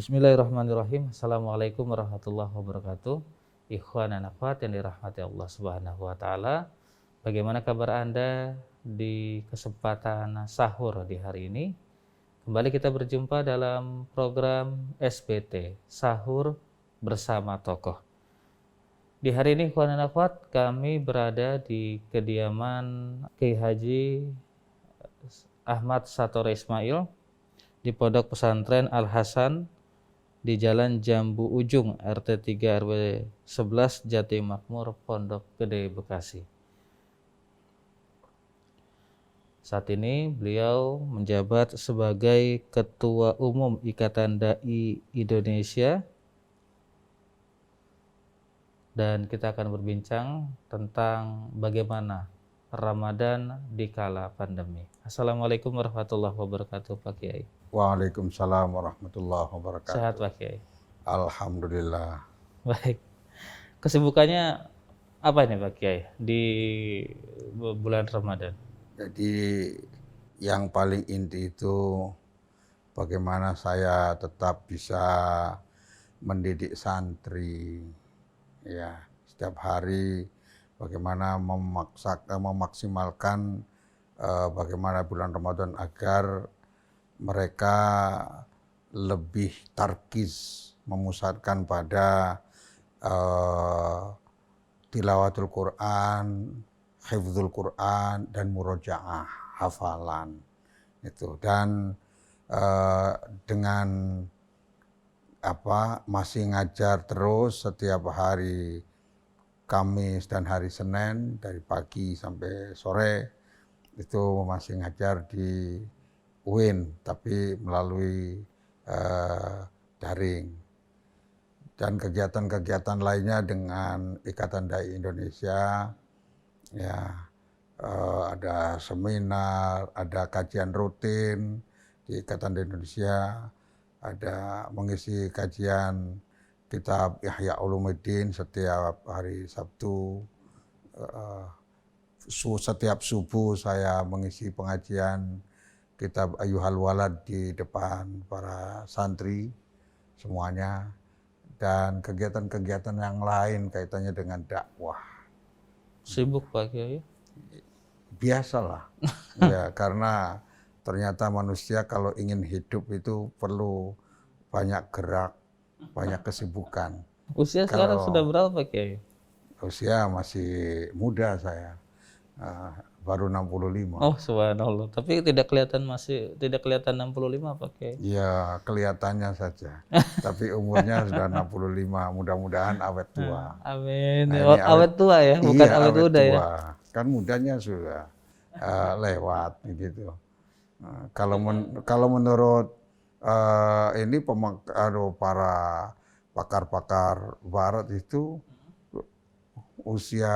Bismillahirrahmanirrahim. Assalamualaikum warahmatullahi wabarakatuh. Ikhwan dan akhwat yang dirahmati Allah Subhanahu wa taala. Bagaimana kabar Anda di kesempatan sahur di hari ini? Kembali kita berjumpa dalam program SBT, Sahur Bersama Tokoh. Di hari ini ikhwan dan akhwat, kami berada di kediaman Kiai Haji Ahmad Satore Ismail di Pondok Pesantren Al Hasan di Jalan Jambu Ujung, RT 3 RW 11 Jati Makmur, Pondok Gede, Bekasi. Saat ini beliau menjabat sebagai Ketua Umum Ikatan Dai Indonesia, dan kita akan berbincang tentang bagaimana Ramadan di kala pandemi. Assalamualaikum warahmatullahi wabarakatuh, Pak Kiai. Waalaikumsalam warahmatullahi wabarakatuh. Sehat Pak Kiai? Alhamdulillah. Baik. Kesibukannya apa ini Pak Kiai di bulan Ramadan? Jadi yang paling inti itu bagaimana saya tetap bisa mendidik santri, ya, setiap hari bagaimana memaksimalkan bagaimana bulan Ramadan agar mereka lebih tarkis, memusatkan pada tilawatul Quran, hifdzul Quran, dan murojaah, hafalan. Itu. Dan dengan masih ngajar terus setiap hari Kamis dan hari Senin dari pagi sampai sore, itu masih ngajar di UIN tapi melalui daring. Dan kegiatan-kegiatan lainnya dengan Ikatan Dai Indonesia, ya, ada seminar, ada kajian rutin di Ikatan Dai Indonesia, ada mengisi kajian kitab Ihya Ulumuddin setiap hari Sabtu. Setiap subuh saya mengisi pengajian kitab Ayyuhal Walad di depan para santri semuanya, dan kegiatan-kegiatan yang lain kaitannya dengan dakwah. Sibuk Pak Kiai? Biasalah. Ya, karena ternyata manusia kalau ingin hidup itu perlu banyak gerak, banyak kesibukan. Usia sekarang sudah berapa Pak Kiai? Usia masih muda saya, baru 65. Oh subhanallah, tapi tidak kelihatan 65 Pak Kiai. Ya kelihatannya saja, tapi umurnya sudah 65, mudah-mudahan awet tua. Amin. Nah, ini awet tua ya, bukan iya, awet muda tua. ya. Kan mudanya sudah lewat gitu. Kalau menurut ini para pakar-pakar barat itu usia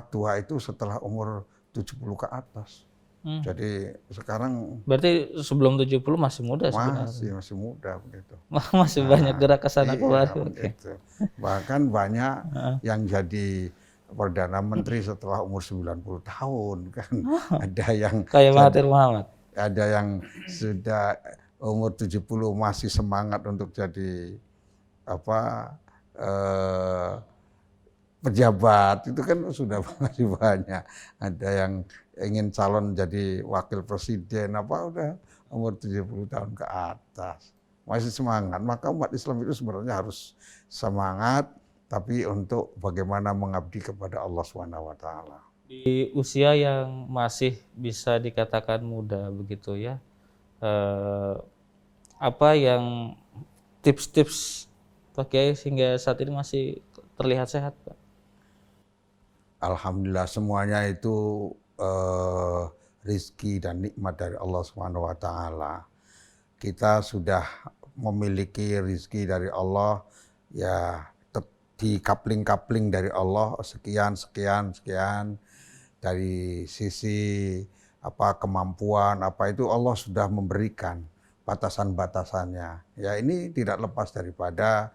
tua itu setelah umur 70 ke atas. Jadi sekarang berarti sebelum 70 masih muda sebenarnya. Masih muda begitu. Masih banyak gerak ke sana kemari. Begitu. Bahkan banyak yang jadi Perdana Menteri setelah umur 90 tahun kan. Ada yang kayak Mahathir Muhammad. Ada yang sudah umur 70 masih semangat untuk jadi pejabat, itu kan sudah masih banyak. Ada yang ingin calon jadi wakil presiden udah umur 70 tahun ke atas. Masih semangat. Maka umat Islam itu sebenarnya harus semangat, tapi untuk bagaimana mengabdi kepada Allah SWT. Di usia yang masih bisa dikatakan muda begitu ya, apa yang tips-tips Pak Kiai sehingga saat ini masih terlihat sehat Pak? Alhamdulillah semuanya itu rizki dan nikmat dari Allah SWT. Kita sudah memiliki rizki dari Allah, ya, di kapling-kapling dari Allah sekian dari sisi kemampuan itu Allah sudah memberikan batasan-batasannya. Ya, ini tidak lepas daripada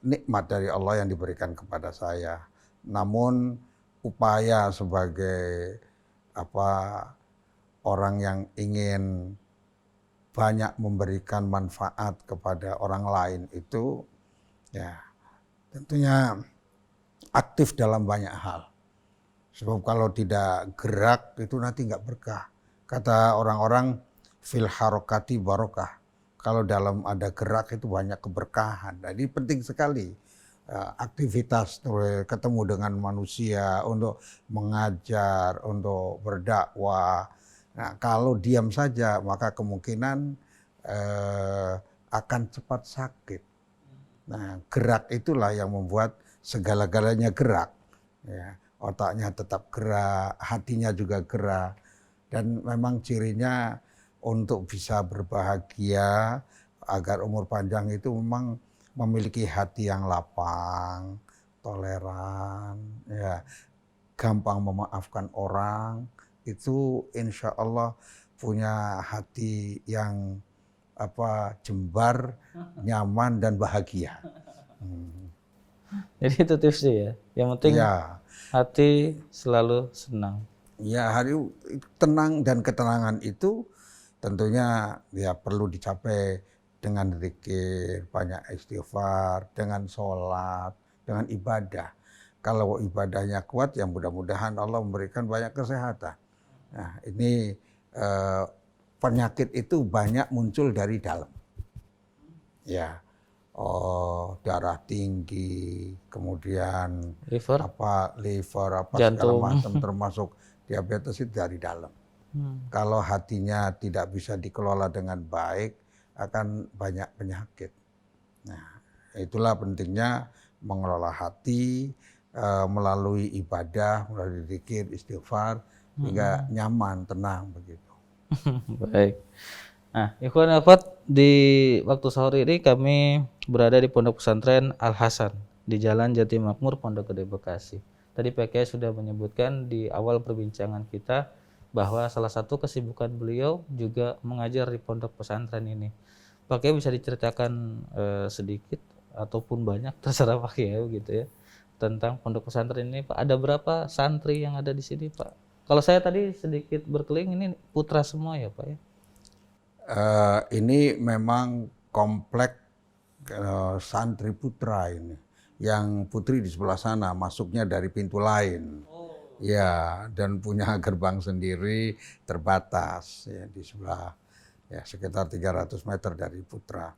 nikmat dari Allah yang diberikan kepada saya. Namun upaya sebagai orang yang ingin banyak memberikan manfaat kepada orang lain itu ya tentunya aktif dalam banyak hal. Sebab kalau tidak gerak itu nanti nggak berkah. Kata orang-orang fil harokati barokah. Kalau dalam ada gerak itu banyak keberkahan. Nah, ini penting sekali aktivitas ketemu dengan manusia untuk mengajar, untuk berdakwah. Nah, kalau diam saja maka kemungkinan akan cepat sakit. Nah, gerak itulah yang membuat segala-galanya gerak. Ya, otaknya tetap gerak, hatinya juga gerak. Dan memang cirinya untuk bisa berbahagia agar umur panjang itu memang memiliki hati yang lapang, toleran, ya, gampang memaafkan orang, itu insya Allah punya hati yang jembar, nyaman dan bahagia. Jadi itu tipsnya ya. Yang penting Ya, hati selalu senang. ya hari tenang dan ketenangan itu tentunya ya perlu dicapai dengan zikir, banyak istighfar, dengan sholat, dengan ibadah. Kalau ibadahnya kuat, ya mudah-mudahan Allah memberikan banyak kesehatan. Nah, ini penyakit itu banyak muncul dari dalam. Ya, darah tinggi, kemudian Liver, liver, segala jantung. macam termasuk diabetes itu dari dalam. Kalau hatinya tidak bisa dikelola dengan baik, akan banyak penyakit. Nah, itulah pentingnya mengelola hati melalui ibadah, melalui zikir, istighfar, sehingga nyaman, tenang begitu. Baik. Nah, ikhwan akhwat, di waktu sahur ini kami berada di Pondok Pesantren Al Hasan di Jalan Jati Makmur, Pondok Gede, Bekasi. Tadi Pak Kiai sudah menyebutkan di awal perbincangan kita bahwa salah satu kesibukan beliau juga mengajar di pondok pesantren ini. Pak Kiai bisa diceritakan sedikit ataupun banyak, terserah Pak Kiai gitu ya, tentang pondok pesantren ini, Pak. Ada berapa santri yang ada di sini, Pak? Kalau saya tadi sedikit berkeliling, ini putra semua ya, Pak ya? Ini memang komplek santri putra ini. Yang putri di sebelah sana, masuknya dari pintu lain. Ya, dan punya gerbang sendiri terbatas ya di sebelah ya sekitar 300 meter dari putra.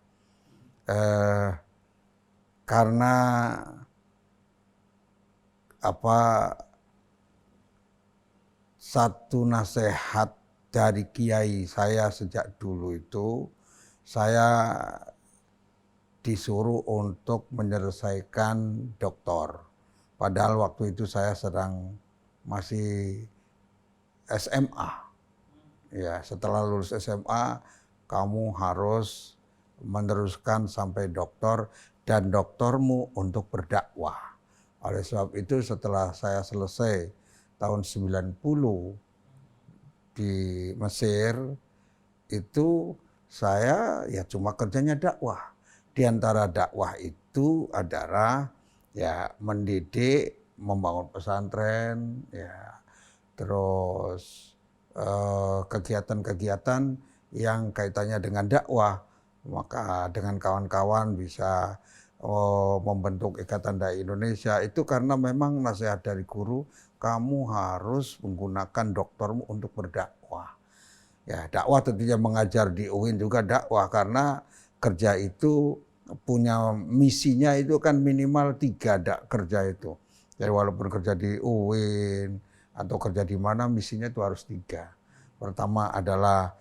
Karena satu nasihat dari kiai saya sejak dulu itu, saya disuruh untuk menyelesaikan doktor. Padahal waktu itu saya sedang masih SMA. Ya, setelah lulus SMA, kamu harus meneruskan sampai doktor dan doktormu untuk berdakwah. Oleh sebab itu setelah saya selesai tahun 90 di Mesir, itu saya ya cuma kerjanya dakwah. Di antara dakwah itu adalah ya mendidik, membangun pesantren, ya terus kegiatan-kegiatan yang kaitannya dengan dakwah. Maka dengan kawan-kawan bisa membentuk Ikatan Dai Indonesia itu karena memang nasihat dari guru, kamu harus menggunakan doktormu untuk berdakwah. Ya, dakwah tentunya mengajar di UIN juga dakwah karena kerja itu punya misinya itu kan minimal 3 kerja itu. Jadi walaupun kerja di UIN atau kerja di mana misinya itu harus 3. Pertama adalah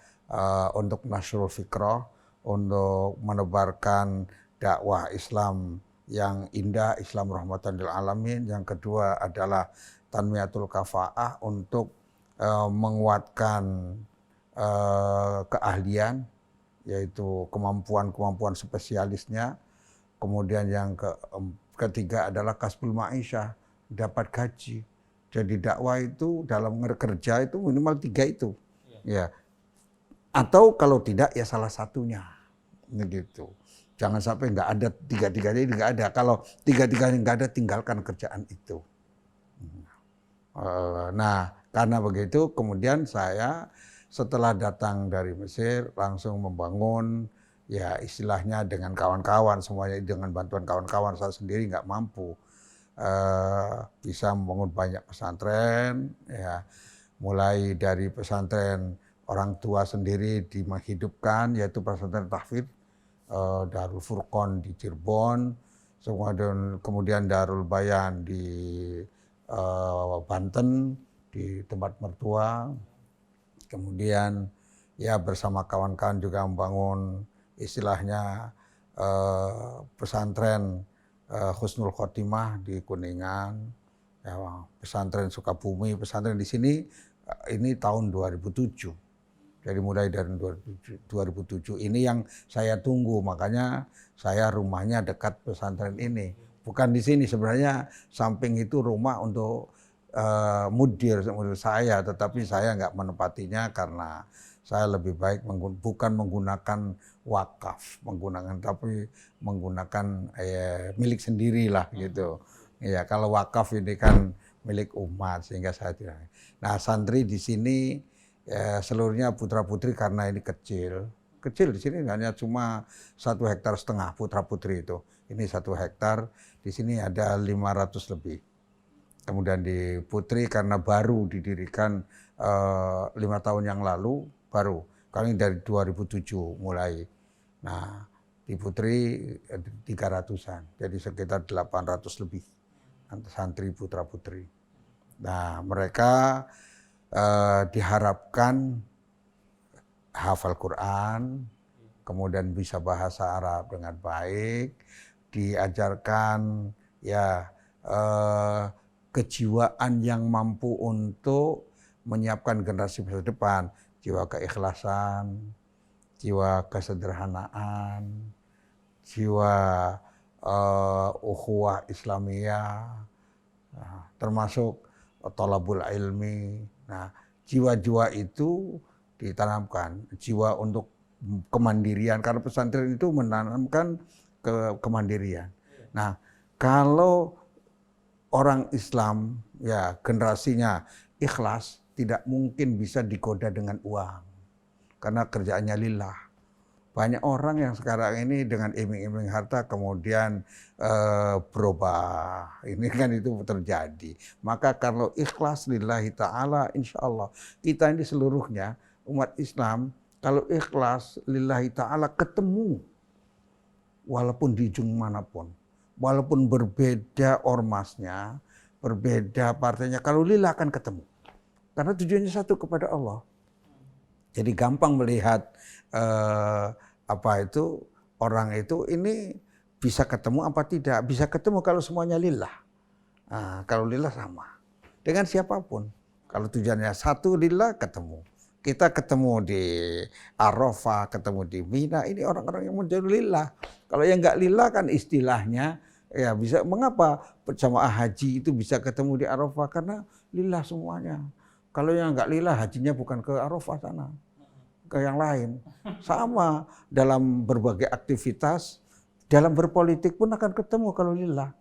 untuk nasrul fikrah, untuk menebarkan dakwah Islam yang indah, Islam rahmatan lil alamin. Yang kedua adalah tanmiyatul kafaah, untuk menguatkan keahlian, yaitu kemampuan spesialisnya. Kemudian yang ketiga adalah kasbul ma'isyah, dapat gaji. Jadi dakwah itu dalam kerja itu minimal 3 itu. Ya. Atau kalau tidak ya salah satunya. Begitu. Jangan sampai nggak ada, tiga-tiganya nggak ada. Kalau tiga-tiganya nggak ada, tinggalkan kerjaan itu. Nah, karena begitu kemudian saya setelah datang dari Mesir langsung membangun, ya istilahnya dengan kawan-kawan semuanya, dengan bantuan kawan-kawan, saya sendiri nggak mampu bisa membangun banyak pesantren, ya mulai dari pesantren orang tua sendiri menghidupkan, yaitu pesantren tahfidz Darul Furqon di Cirebon, kemudian Darul Bayan di Banten di tempat mertua, kemudian ya bersama kawan-kawan juga membangun istilahnya pesantren Husnul Khotimah di Kuningan, ya, pesantren Sukabumi, pesantren di sini ini tahun 2007. Jadi mulai dari 2007 ini yang saya tunggu, makanya saya rumahnya dekat pesantren ini. Bukan di sini sebenarnya, samping itu rumah untuk mudir menurut saya, tetapi saya nggak menempatinya karena saya lebih baik bukan menggunakan wakaf, tapi menggunakan milik sendiri lah gitu. Ya kalau wakaf ini kan milik umat sehingga saya tidak. Nah santri di sini ya, seluruhnya putra-putri karena ini kecil di sini hanya cuma 1,5 hektar putra-putri itu. Ini 1 hektar, di sini ada 500 lebih. Kemudian di Putri karena baru didirikan 5 tahun yang lalu, baru. Kami dari 2007 mulai. Nah di Putri 300-an, jadi sekitar 800 lebih santri putra-putri. Nah mereka diharapkan hafal Quran, kemudian bisa bahasa Arab dengan baik, diajarkan ya kejiwaan yang mampu untuk menyiapkan generasi masa depan, jiwa keikhlasan, jiwa kesederhanaan, jiwa ukhuwah Islamiyah, termasuk thalabul ilmi. Nah, jiwa-jiwa itu ditanamkan, jiwa untuk kemandirian, karena pesantren itu menanamkan kemandirian. Nah, kalau orang Islam ya generasinya ikhlas, tidak mungkin bisa digoda dengan uang, karena kerjaannya lillah. Banyak orang yang sekarang ini dengan iming-iming harta kemudian berubah. Ini kan itu terjadi. Maka kalau ikhlas lillahi ta'ala, insya Allah kita ini seluruhnya umat Islam, kalau ikhlas lillahi ta'ala ketemu. Walaupun di ujung manapun. Walaupun berbeda ormasnya, berbeda partainya, kalau lillah akan ketemu. Karena tujuannya satu, kepada Allah. Jadi gampang melihat orang itu ini bisa ketemu apa tidak. Bisa ketemu kalau semuanya lillah. Nah, kalau lillah sama dengan siapapun. Kalau tujuannya satu lillah, ketemu. Kita ketemu di Arafah, ketemu di Mina, ini orang-orang yang menjadi lillah. Kalau yang nggak lillah kan istilahnya ya bisa, mengapa jamaah haji itu bisa ketemu di Arafah? Karena lillah semuanya. Kalau yang nggak lillah, hajinya bukan ke Arafah sana, ke yang lain. Sama dalam berbagai aktivitas, dalam berpolitik pun akan ketemu kalau lillah.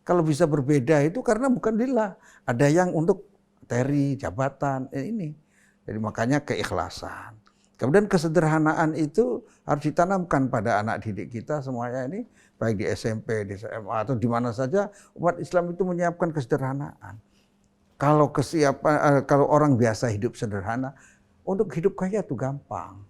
Kalau bisa berbeda itu karena bukan lillah. Ada yang untuk materi, jabatan, ini. Jadi makanya keikhlasan. Kemudian kesederhanaan itu harus ditanamkan pada anak didik kita semuanya ini, baik di SMP, di SMA, atau di mana saja, umat Islam itu menyiapkan kesederhanaan. Kalau kalau orang biasa hidup sederhana, untuk hidup kaya itu gampang,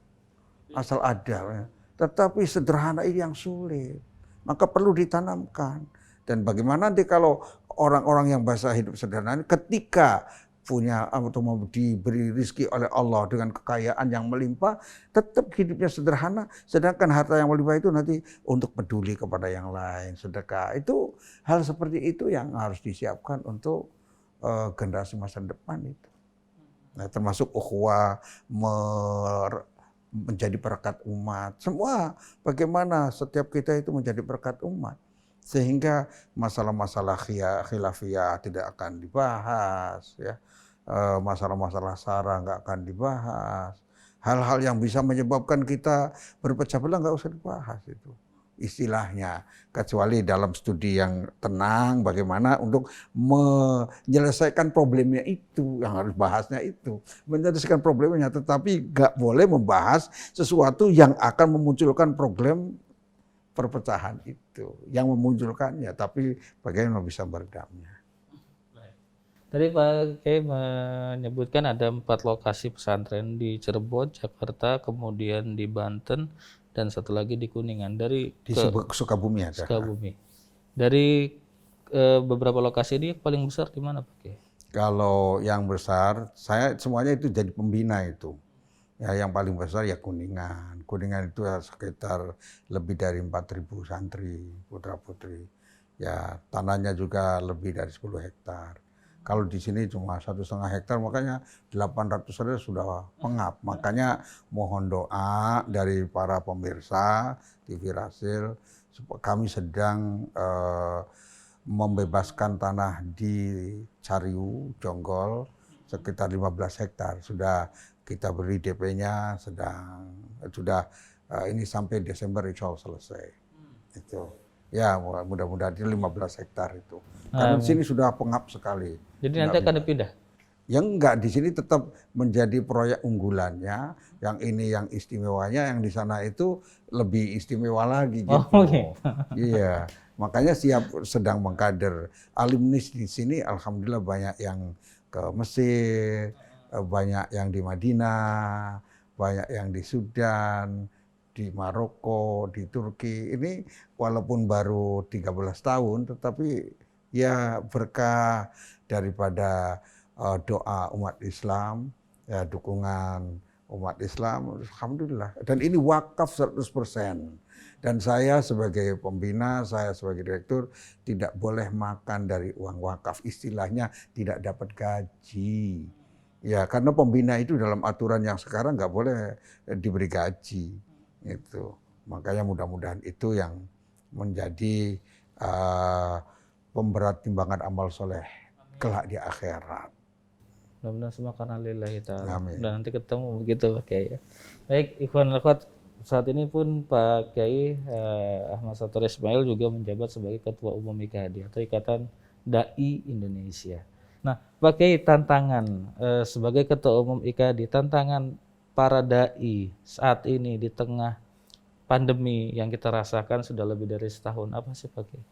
asal ada. Tetapi sederhana ini yang sulit, maka perlu ditanamkan. Dan bagaimana nanti kalau orang-orang yang biasa hidup sederhana, ketika punya atau mau diberi rezeki oleh Allah dengan kekayaan yang melimpah, tetap hidupnya sederhana, sedangkan harta yang melimpah itu nanti untuk peduli kepada yang lain, sedekah. Itu hal seperti itu yang harus disiapkan untuk generasi masa depan itu. Nah, termasuk ukhuwah, menjadi perekat umat. Semua bagaimana setiap kita itu menjadi perekat umat. Sehingga masalah-masalah khilafiyah tidak akan dibahas, ya. Masalah-masalah sara nggak akan dibahas. Hal-hal yang bisa menyebabkan kita berpecah belah nggak usah dibahas itu. istilahnya. Kecuali dalam studi yang tenang, bagaimana untuk menyelesaikan problemnya itu, yang harus bahasnya itu. Menyelesaikan problemnya, tetapi nggak boleh membahas sesuatu yang akan memunculkan problem perpecahan itu. Yang memunculkannya, tapi bagaimana bisa meredamnya. Tadi Pak Kiai menyebutkan ada 4 lokasi pesantren di Cirebon, Jakarta, kemudian di Banten, dan satu lagi di Kuningan. Dari Di Sukabumi ada. Sukabumi. Dari beberapa lokasi ini paling besar di mana Pak Kiai? Kalau yang besar, saya semuanya itu jadi pembina itu. Ya, yang paling besar ya Kuningan. Kuningan itu ya sekitar lebih dari 4.000 santri, putra-putri. Ya, tanahnya juga lebih dari 10 hektar. Kalau di sini cuma 1,5 hektar, makanya 800 saja sudah pengap. Makanya mohon doa dari para pemirsa TV Rasil, kami sedang membebaskan tanah di Cariu, Jonggol, sekitar 15 hektar. Sudah kita beri DP-nya, sudah ini sampai Desember insya Allah selesai. Itu. Ya, mudah-mudahan di 15 hektar itu. Karena di sini sudah pengap sekali. Jadi nanti akan dipindah? Yang enggak, di sini tetap menjadi proyek unggulannya. Yang ini yang istimewanya, yang di sana itu lebih istimewa lagi gitu. Oh, okay. Iya, makanya sedang mengkader. Alumni di sini alhamdulillah banyak yang ke Mesir, banyak yang di Madinah, banyak yang di Sudan, di Maroko, di Turki. Ini walaupun baru 13 tahun, tetapi ya berkah daripada doa umat Islam, ya dukungan umat Islam, alhamdulillah. Dan ini wakaf 100%. Dan saya sebagai pembina, saya sebagai direktur tidak boleh makan dari uang wakaf. Istilahnya tidak dapat gaji. Ya, karena pembina itu dalam aturan yang sekarang nggak boleh diberi gaji. Itu. Makanya mudah-mudahan itu yang menjadi pemberat timbangan amal soleh kelak di akhirat. Mudah-mudahan semua karena lillahi ta'ala. Amin. Dan nanti ketemu begitu Pak Kiai. Baik, ikhwan akhwat, saat ini pun Pak Kiai Ahmad Sator Ismail juga menjabat sebagai Ketua Umum IKADI atau Ikatan Dai Indonesia. Nah, Pak Kiai, tantangan sebagai Ketua Umum IKADI, tantangan para dai saat ini di tengah pandemi yang kita rasakan sudah lebih dari setahun, apa sih Pak Kiai?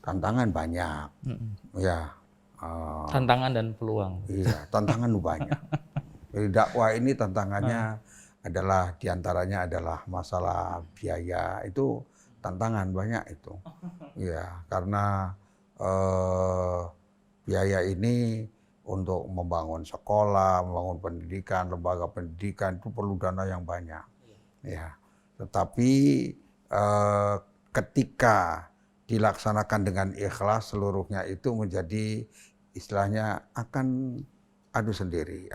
Tantangan banyak. Ya. Tantangan dan peluang. Iya, tantangan banyak. Jadi dakwah ini tantangannya adalah diantaranya adalah masalah biaya, itu tantangan banyak itu. Iya, karena biaya ini untuk membangun sekolah, membangun pendidikan, lembaga pendidikan itu perlu dana yang banyak. Ya, tetapi ketika dilaksanakan dengan ikhlas seluruhnya itu menjadi istilahnya akan adu sendiri.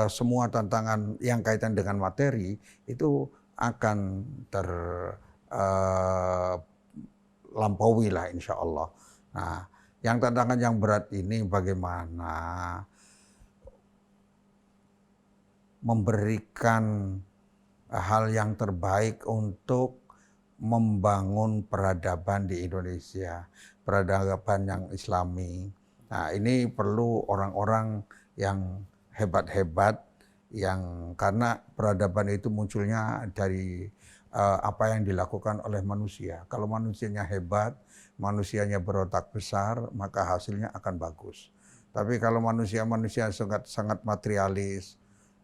Semua tantangan yang kaitan dengan materi itu akan terlampaui lah insya Allah. Nah, yang tantangan yang berat ini bagaimana memberikan hal yang terbaik untuk membangun peradaban di Indonesia, peradaban yang Islami. Nah, ini perlu orang-orang yang hebat-hebat, yang karena peradaban itu munculnya dari apa yang dilakukan oleh manusia. Kalau manusianya hebat, manusianya berotak besar, maka hasilnya akan bagus. Tapi kalau manusia-manusia sangat materialis,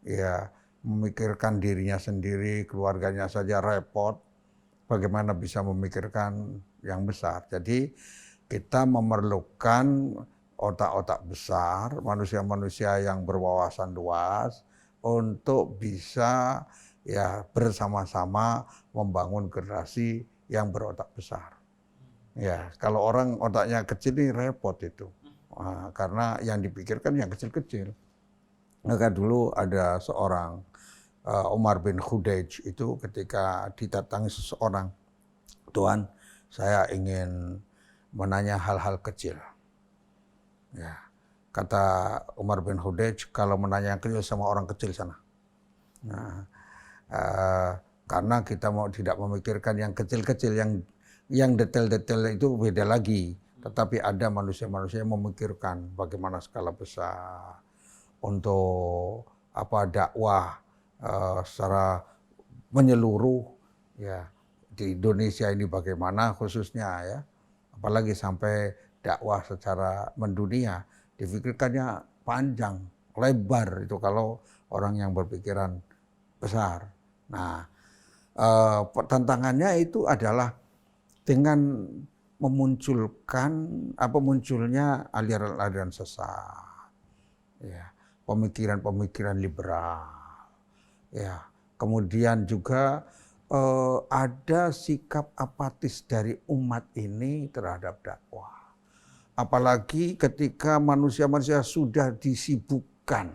ya memikirkan dirinya sendiri, keluarganya saja repot, bagaimana bisa memikirkan yang besar. Jadi kita memerlukan otak-otak besar, manusia-manusia yang berwawasan luas untuk bisa ya bersama-sama membangun generasi yang berotak besar. Ya, kalau orang otaknya kecil ini repot itu. Nah, karena yang dipikirkan yang kecil-kecil. Maka dulu ada seorang Umar bin Khudaij itu ketika didatangi seseorang, "Tuan, saya ingin menanya hal-hal kecil." Ya, kata Umar bin Khudaij, kalau menanya yang kecil sama orang kecil sana. Nah, karena kita mau tidak memikirkan yang kecil-kecil, yang detail-detail itu beda lagi. Tetapi ada manusia-manusia yang memikirkan bagaimana skala besar untuk dakwah secara menyeluruh ya di Indonesia ini bagaimana khususnya ya, apalagi sampai dakwah secara mendunia, dipikirkannya panjang lebar itu kalau orang yang berpikiran besar. Nah, tantangannya itu adalah dengan munculnya aliran-aliran sesat, ya, pemikiran-pemikiran liberal, ya, kemudian juga ada sikap apatis dari umat ini terhadap dakwah. Apalagi ketika manusia-manusia sudah disibukkan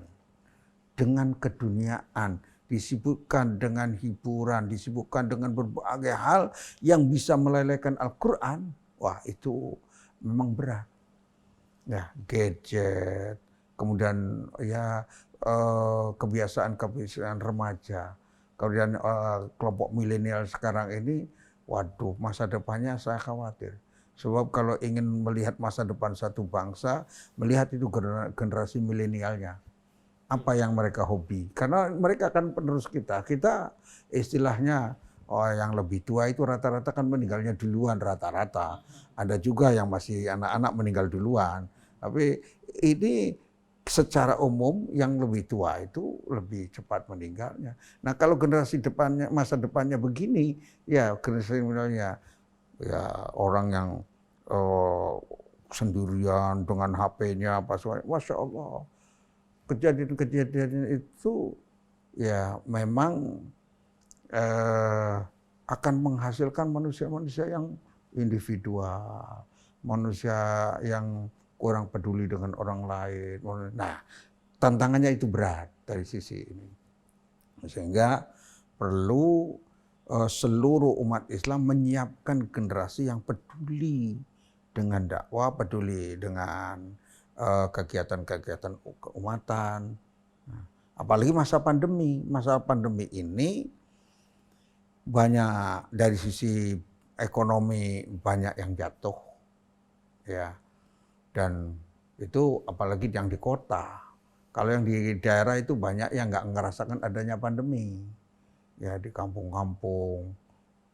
dengan keduniaan, disibukkan dengan hiburan, disibukkan dengan berbagai hal yang bisa melelehkan Al-Quran, wah itu memang berat. Ya, gadget, kemudian ya kebiasaan-kebiasaan remaja, kemudian kelompok milenial sekarang ini, waduh masa depannya saya khawatir. Sebab kalau ingin melihat masa depan satu bangsa, melihat itu generasi milenialnya. Apa yang mereka hobi. Karena mereka akan penerus kita. Kita istilahnya yang lebih tua itu rata-rata kan meninggalnya duluan rata-rata. Ada juga yang masih anak-anak meninggal duluan. Tapi ini secara umum yang lebih tua itu lebih cepat meninggalnya. Nah kalau generasi depannya, masa depannya begini, ya generasi milenialnya ya orang yang sendirian dengan HP-nya apa semua, masya Allah, kejadian-kejadian itu ya memang akan menghasilkan manusia-manusia yang individual, manusia yang kurang peduli dengan orang lain. Nah, tantangannya itu berat dari sisi ini, sehingga perlu seluruh umat Islam menyiapkan generasi yang peduli dengan dakwah, peduli dengan kegiatan-kegiatan keumatan. Apalagi masa pandemi. Masa pandemi ini banyak dari sisi ekonomi banyak yang jatuh, ya. Dan itu apalagi yang di kota. Kalau yang di daerah itu banyak yang nggak merasakan adanya pandemi. Ya di kampung-kampung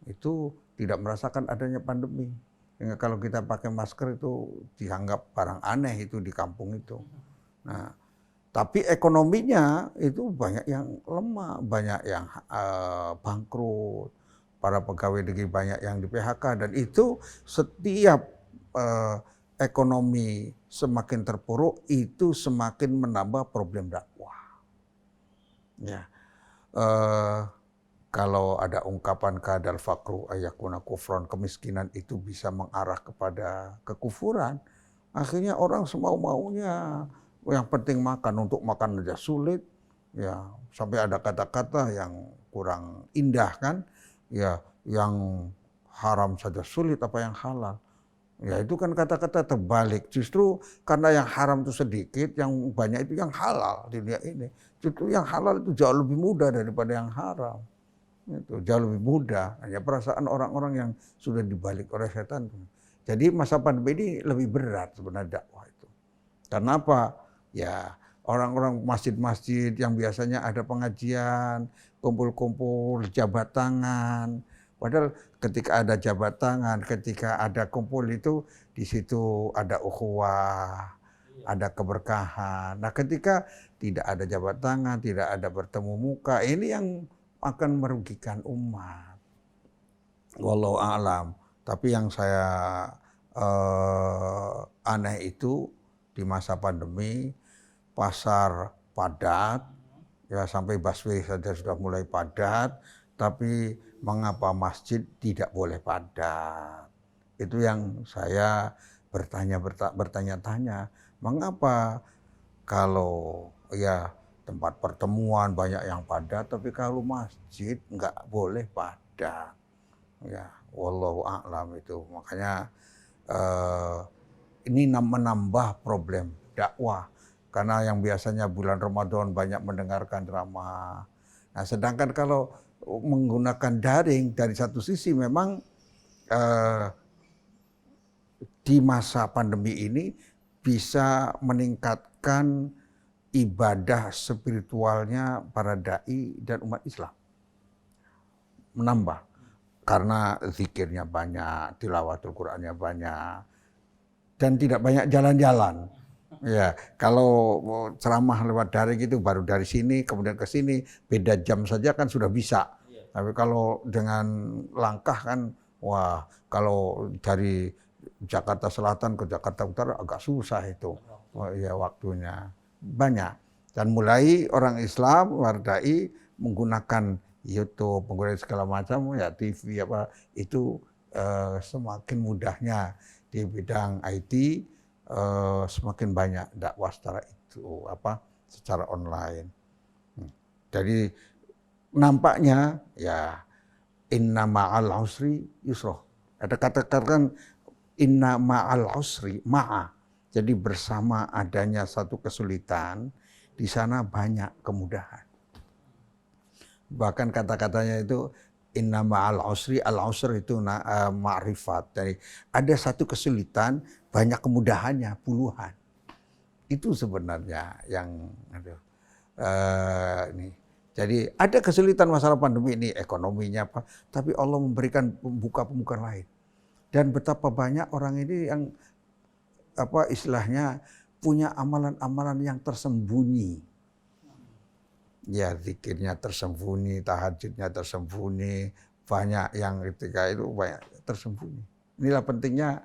itu tidak merasakan adanya pandemi. Sehingga kalau kita pakai masker itu dianggap barang aneh itu di kampung itu. Nah, tapi ekonominya itu banyak yang lemah, banyak yang bangkrut, para pegawai negeri banyak yang di PHK, dan itu setiap ekonomi semakin terpuruk itu semakin menambah problem dakwah. Ya. Kalau ada ungkapan kadal fakru ayakuna kufron, kemiskinan itu bisa mengarah kepada kekufuran, akhirnya orang semau-maunya, yang penting makan, untuk makan aja sulit, ya sampai ada kata-kata yang kurang indah kan, ya yang haram saja sulit apa yang halal. Ya itu kan kata-kata terbalik, justru karena yang haram itu sedikit, yang banyak itu yang halal di dunia ini. Justru yang halal itu jauh lebih mudah daripada yang haram. Itu jauh lebih mudah, hanya perasaan orang-orang yang sudah dibalik oleh setan. Jadi masa pandemi ini lebih berat sebenarnya dakwah itu. Karena apa? Ya orang-orang masjid-masjid yang biasanya ada pengajian, kumpul-kumpul, jabat tangan. Padahal ketika ada jabat tangan, ketika ada kumpul itu, di situ ada ukhuwah, ada keberkahan. Nah ketika tidak ada jabat tangan, tidak ada bertemu muka, ini yang akan merugikan umat. Wallahu a'lam. Tapi yang saya aneh itu di masa pandemi, pasar padat, ya sampai busway saja sudah mulai padat, tapi mengapa masjid tidak boleh padat? Itu yang saya bertanya-tanya, mengapa kalau ya tempat pertemuan banyak yang padat, tapi kalau masjid nggak boleh padat. Ya, wallahu a'lam itu. Makanya ini menambah problem dakwah. Karena yang biasanya bulan Ramadan banyak mendengarkan ceramah. Nah, sedangkan kalau menggunakan daring dari satu sisi memang di masa pandemi ini bisa meningkatkan ibadah spiritualnya para dai dan umat Islam. Menambah karena zikirnya banyak, tilawatul Qur'annya banyak, dan tidak banyak jalan-jalan. Ya, kalau ceramah lewat daring itu baru dari sini kemudian ke sini, beda jam saja kan sudah bisa. Tapi kalau dengan langkah kan, wah, kalau dari Jakarta Selatan ke Jakarta Utara agak susah itu. Oh, ya waktunya banyak. Dan mulai orang Islam, wardai menggunakan YouTube, menggunakan segala macam ya TV apa itu semakin mudahnya di bidang IT semakin banyak dakwah secara online. Jadi nampaknya ya inna ma'al usri yusra. Ada kata-kata inna ma'al usri ma'a. Jadi bersama adanya satu kesulitan di sana banyak kemudahan. Bahkan kata-katanya itu inna ma'al usri, al-usr itu ma'rifat. Jadi ada satu kesulitan, banyak kemudahannya, puluhan. Itu sebenarnya yang ini. Jadi ada kesulitan masalah pandemi ini, ekonominya apa, tapi Allah memberikan pembuka-pembukaan lain. Dan betapa banyak orang ini yang istilahnya punya amalan-amalan yang tersembunyi. Ya zikirnya tersembunyi, tahajudnya tersembunyi, banyak yang ketika itu banyak tersembunyi. Inilah pentingnya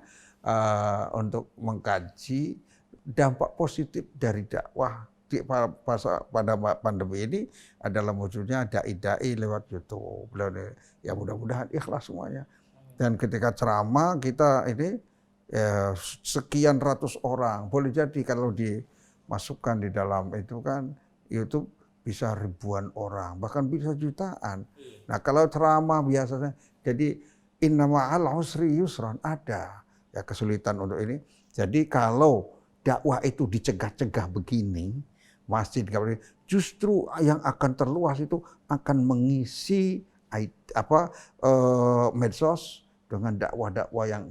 untuk mengkaji dampak positif dari dakwah pada pandemi ini adalah munculnya dai-dai lewat YouTube. Ya mudah-mudahan ikhlas semuanya. Dan ketika ceramah kita ini sekian ratus orang, boleh jadi kalau dimasukkan di dalam itu kan YouTube bisa ribuan orang, bahkan bisa jutaan. Nah kalau ceramah biasanya, jadi inna ma'al usri yusran, ada ya kesulitan untuk ini. Jadi kalau dakwah itu dicegah-cegah begini, masjid justru yang akan terluas itu akan mengisi medsos dengan dakwah-dakwah yang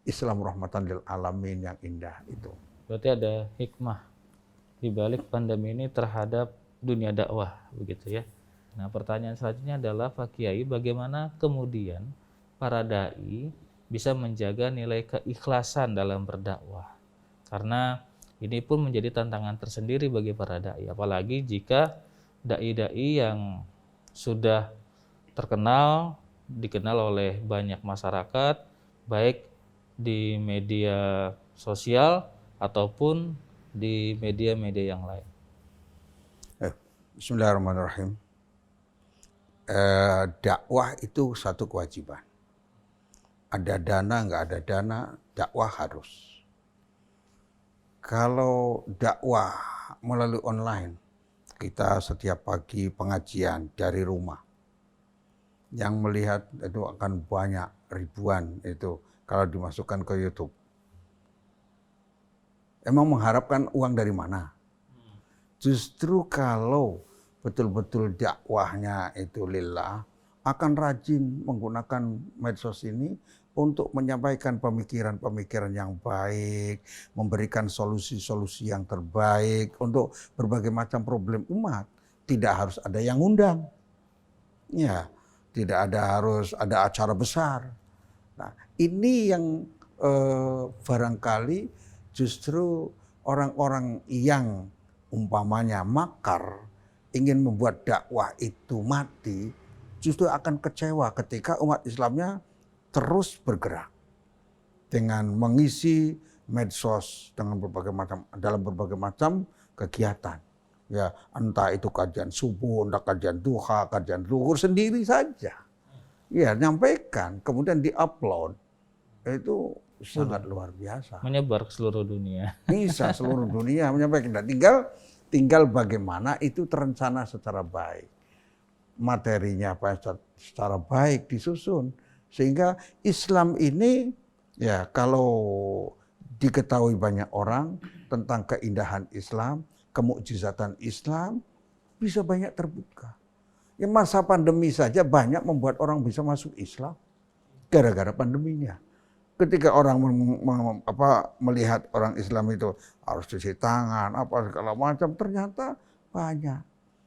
Islam rahmatan lil alamin yang indah itu. Berarti ada hikmah di balik pandemi ini terhadap dunia dakwah, begitu ya. Nah, pertanyaan selanjutnya adalah Pak Kiai, bagaimana kemudian para dai bisa menjaga nilai keikhlasan dalam berdakwah? Karena ini pun menjadi tantangan tersendiri bagi para dai, apalagi jika dai-dai yang sudah dikenal oleh banyak masyarakat, baik di media sosial ataupun di media-media yang lain. Bismillahirrahmanirrahim. Dakwah itu satu kewajiban. Ada dana, nggak ada dana, dakwah harus. Kalau dakwah melalui online, kita setiap pagi pengajian dari rumah. Yang melihat itu akan banyak, ribuan itu kalau dimasukkan ke YouTube. Emang mengharapkan uang dari mana? Justru kalau betul-betul dakwahnya itu lillah, akan rajin menggunakan medsos ini untuk menyampaikan pemikiran-pemikiran yang baik, memberikan solusi-solusi yang terbaik untuk berbagai macam problem umat. Tidak harus ada yang undang. Ya, tidak harus ada acara besar. Nah, ini yang barangkali justru orang-orang yang umpamanya makar ingin membuat dakwah itu mati, justru akan kecewa ketika umat Islamnya terus bergerak dengan mengisi medsos dengan dalam berbagai macam kegiatan. Ya, entah itu kajian subuh, entah kajian duha, kajian zuhur sendiri saja. Ya, nyampaikan, kemudian diupload. Itu sangat luar biasa. Menyebar ke seluruh dunia. Bisa seluruh dunia menyampaikan. Dan tinggal bagaimana itu terencana secara baik. Materinya secara baik disusun. Sehingga Islam ini ya kalau diketahui banyak orang tentang keindahan Islam, kemukjizatan Islam, bisa banyak terbuka. Ya masa pandemi saja banyak membuat orang bisa masuk Islam gara-gara pandeminya. Ketika orang melihat orang Islam itu harus cuci tangan, apa segala macam, ternyata banyak.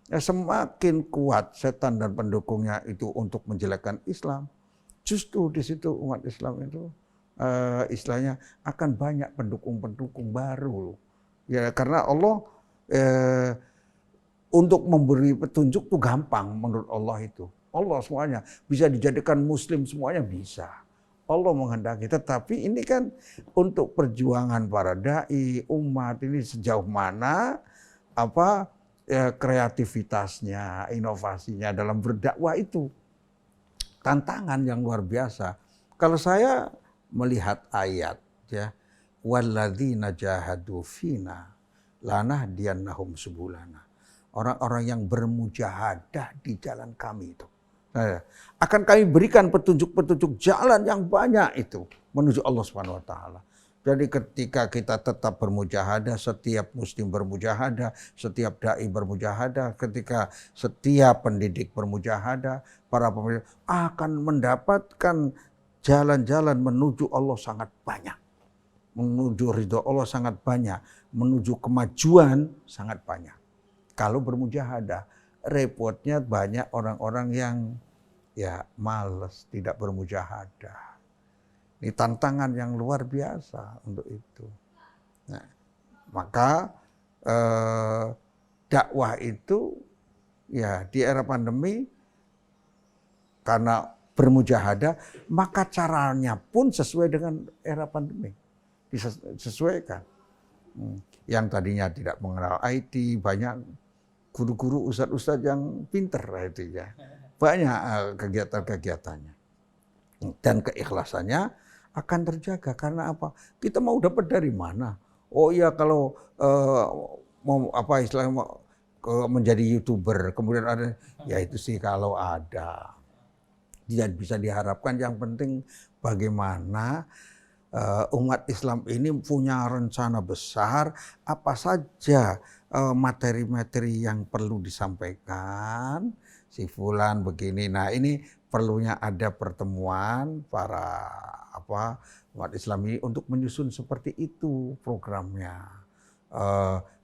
Ya, semakin kuat setan dan pendukungnya itu untuk menjelekkan Islam, justru di situ umat Islam itu istilahnya akan banyak pendukung-pendukung baru. Ya karena Allah untuk memberi petunjuk itu gampang menurut Allah itu. Allah semuanya bisa dijadikan muslim semuanya bisa. Allah menghendaki, tetapi ini kan untuk perjuangan para dai, umat ini sejauh mana kreativitasnya, inovasinya dalam berdakwah itu tantangan yang luar biasa. Kalau saya melihat ayat ya, walladzina jahadu fina lanahdiyannahum subulana. Orang-orang yang bermujahadah di jalan kami itu. Akan kami berikan petunjuk-petunjuk jalan yang banyak itu menuju Allah Subhanahu wa taala. Jadi ketika kita tetap bermujahadah, setiap muslim bermujahadah, setiap dai bermujahadah, ketika setiap pendidik bermujahadah, para pemimpin akan mendapatkan jalan-jalan menuju Allah sangat banyak. Menuju ridho Allah sangat banyak, menuju kemajuan sangat banyak. Kalau bermujahadah, repotnya banyak orang-orang yang ya malas, tidak bermujahadah. Ini tantangan yang luar biasa untuk itu. Nah, maka dakwah itu ya di era pandemi karena bermujahadah, maka caranya pun sesuai dengan era pandemi. Disesuaikan. Yang tadinya tidak mengenal IT, banyak guru-guru, ustadz-ustadz yang pinter itu ya. Banyak kegiatan-kegiatannya. Dan keikhlasannya akan terjaga. Karena apa? Kita mau dapat dari mana? Oh iya kalau mau menjadi YouTuber, kemudian ada, ya itu sih kalau ada. Tidak bisa diharapkan, yang penting bagaimana umat Islam ini punya rencana besar, apa saja materi-materi yang perlu disampaikan, si fulan begini. Nah ini perlunya ada pertemuan para umat Islam ini untuk menyusun seperti itu programnya.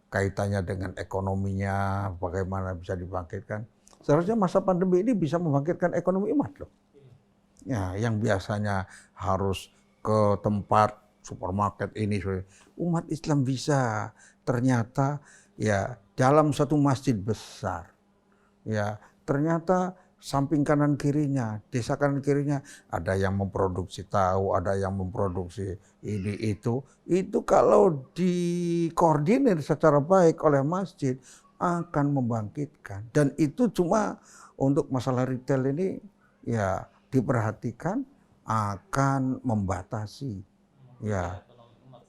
Kaitannya dengan ekonominya, bagaimana bisa dibangkitkan. Seharusnya masa pandemi ini bisa membangkitkan ekonomi umat loh. Ya, yang biasanya harus ke tempat supermarket ini, umat Islam bisa ternyata ya dalam satu masjid besar, ya ternyata samping kanan kirinya, desa kanan kirinya ada yang memproduksi tahu, ada yang memproduksi ini itu kalau dikoordinir secara baik oleh masjid akan membangkitkan. Dan itu cuma untuk masalah retail ini ya diperhatikan akan membatasi ya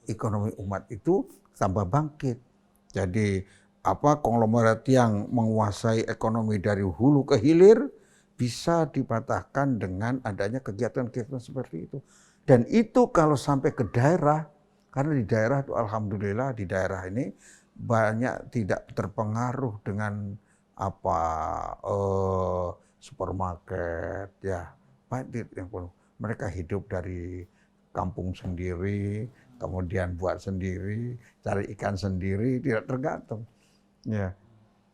ekonomi umat itu tambah bangkit. Jadi konglomerat yang menguasai ekonomi dari hulu ke hilir bisa dipatahkan dengan adanya kegiatan-kegiatan seperti itu. Dan itu kalau sampai ke daerah, karena di daerah itu alhamdulillah di daerah ini banyak tidak terpengaruh dengan supermarket ya. Mereka hidup dari kampung sendiri, kemudian buat sendiri, cari ikan sendiri, tidak tergantung. Ya,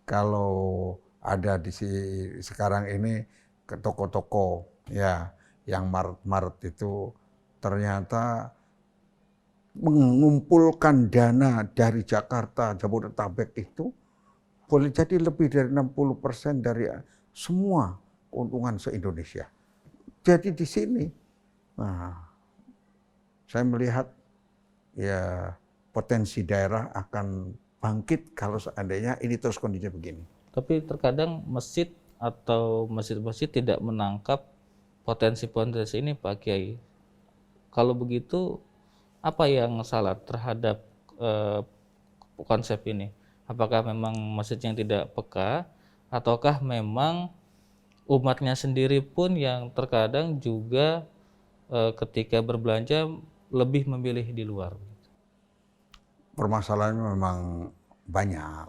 kalau ada sekarang ini ke toko-toko ya, yang Maret itu ternyata mengumpulkan dana dari Jakarta, Jabodetabek itu boleh jadi lebih dari 60% dari semua keuntungan se-Indonesia. Jadi di sini, saya melihat ya potensi daerah akan bangkit kalau seandainya ini terus kondisinya begini. Tapi terkadang masjid atau masjid-masjid tidak menangkap potensi-potensi ini, Pak Kiai. Kalau begitu, apa yang salah terhadap konsep ini? Apakah memang masjid yang tidak peka, ataukah memang umatnya sendiri pun yang terkadang juga ketika berbelanja lebih memilih di luar? Permasalahannya memang banyak,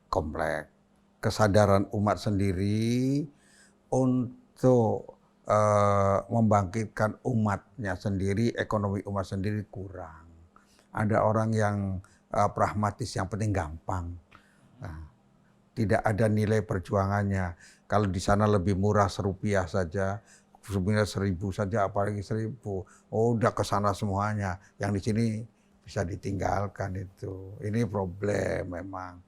kompleks. kesadaran umat sendiri untuk membangkitkan umatnya sendiri, ekonomi umat sendiri kurang. Ada orang yang pragmatis, yang penting gampang. Nah, tidak ada nilai perjuangannya. Kalau di sana lebih murah Rp1 saja, sebenarnya 1.000 saja, apalagi 1.000. Oh, udah ke sana semuanya. Yang di sini bisa ditinggalkan itu. Ini problem memang.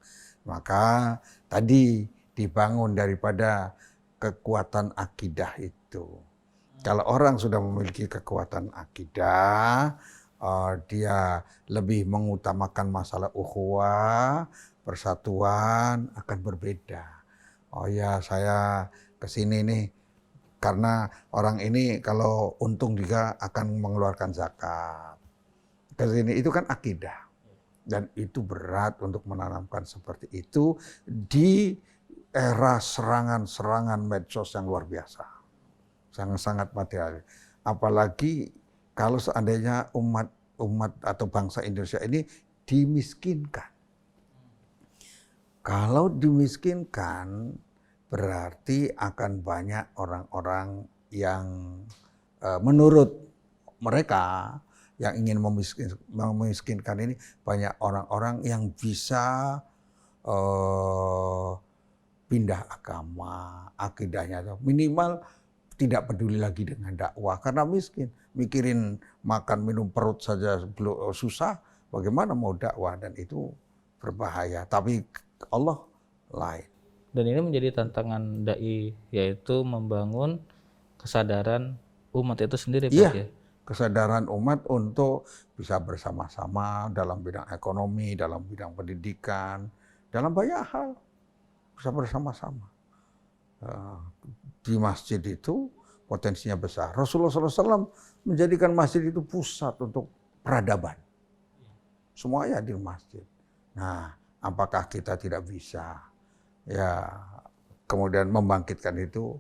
Maka tadi dibangun daripada kekuatan akidah itu. Kalau orang sudah memiliki kekuatan akidah, dia lebih mengutamakan masalah ukhuwah, persatuan akan berbeda. Oh ya, saya kesini nih karena orang ini kalau untung juga akan mengeluarkan zakat. Kesini itu kan akidah. Dan itu berat untuk menanamkan seperti itu di era serangan-serangan medsos yang luar biasa. Sangat-sangat material. Apalagi kalau seandainya umat atau bangsa Indonesia ini dimiskinkan. Kalau dimiskinkan berarti akan banyak orang-orang yang menurut mereka yang ingin memiskinkan ini, banyak orang-orang yang bisa pindah agama, akidahnya minimal tidak peduli lagi dengan dakwah karena miskin, mikirin makan minum perut saja susah, bagaimana mau dakwah, dan itu berbahaya. Tapi Allah lain. Dan ini menjadi tantangan dai, yaitu membangun kesadaran umat itu sendiri, Pak, ya. Kesadaran umat untuk bisa bersama-sama dalam bidang ekonomi, dalam bidang pendidikan, dalam banyak hal bisa bersama-sama. Di masjid itu potensinya besar. Rasulullah SAW menjadikan masjid itu pusat untuk peradaban. Semuanya di masjid. Nah, apakah kita tidak bisa ya kemudian membangkitkan itu